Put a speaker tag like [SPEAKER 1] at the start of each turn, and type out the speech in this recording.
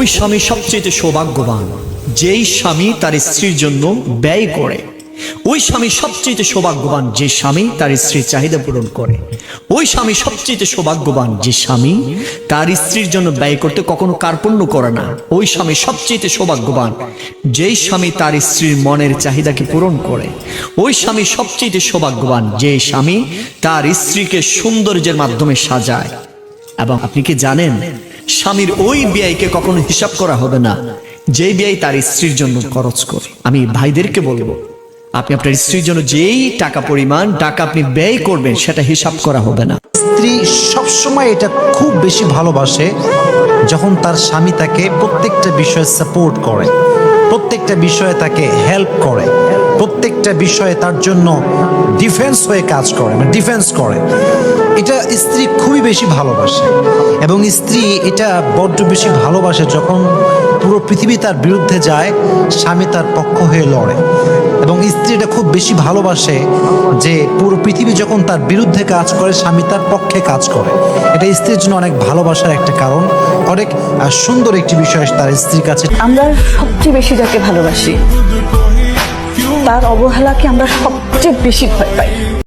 [SPEAKER 1] ওই স্বামী সবচেয়ে সৌভাগ্যবান যেই স্বামী তার স্ত্রীর জন্য ব্যয় করে। ওই স্বামী সবচেয়ে সৌভাগ্যবান যে স্বামী তার স্ত্রীর চাহিদা পূরণ করে। ওই স্বামী সবচেয়ে সৌভাগ্যবান যে স্বামী তার স্ত্রীর জন্য ব্যয় করতে কখনো কার্পণ্য করে না। ওই স্বামী সবচেয়ে সৌভাগ্যবান যেই স্বামী তার স্ত্রীর মনের চাহিদাকে পূরণ করে। ওই স্বামী সবচেয়ে সৌভাগ্যবান যে স্বামী তার স্ত্রীকে সৌন্দর্যের মাধ্যমে সাজায়। এবং আপনি কি জানেন, স্বামীর ওই ব্যয়কে কখনো হিসাব করা হবে না যে ব্যয় তার স্ত্রীর জন্য খরচ করে। আমি ভাইদেরকে বলবো, আপনি আপনার স্ত্রীর জন্য যেই পরিমাণ টাকা আপনি ব্যয় করবেন সেটা হিসাব করা হবে না।
[SPEAKER 2] স্ত্রী সবসময় এটা খুব বেশি ভালোবাসে যখন তার স্বামী তাকে প্রত্যেকটা বিষয়ে সাপোর্ট করে, প্রত্যেকটা বিষয়ে তাকে হেল্প করে, প্রত্যেকটা বিষয়ে তার জন্য ডিফেন্স হয়ে কাজ করে, মানে ডিফেন্স করে। এটা স্ত্রী খুবই বেশি ভালোবাসে। এবং স্ত্রী এটা বড্ড বেশি ভালোবাসে যখন পুরো পৃথিবী তার বিরুদ্ধে যায়, স্বামী তার পক্ষ হয়ে লড়ে। এবং স্ত্রী এটা খুব বেশি ভালোবাসে যে পুরো পৃথিবী যখন তার বিরুদ্ধে কাজ করে, স্বামী তার পক্ষে কাজ করে। এটা স্ত্রীর জন্য অনেক ভালোবাসার একটা কারণ, অনেক সুন্দর একটি বিষয় তার স্ত্রীর কাছে।
[SPEAKER 3] আমরা সবচেয়ে বেশি যাকে ভালোবাসি তার অবহেলাকে আমরা সবচেয়ে বেশি ভয় পাই।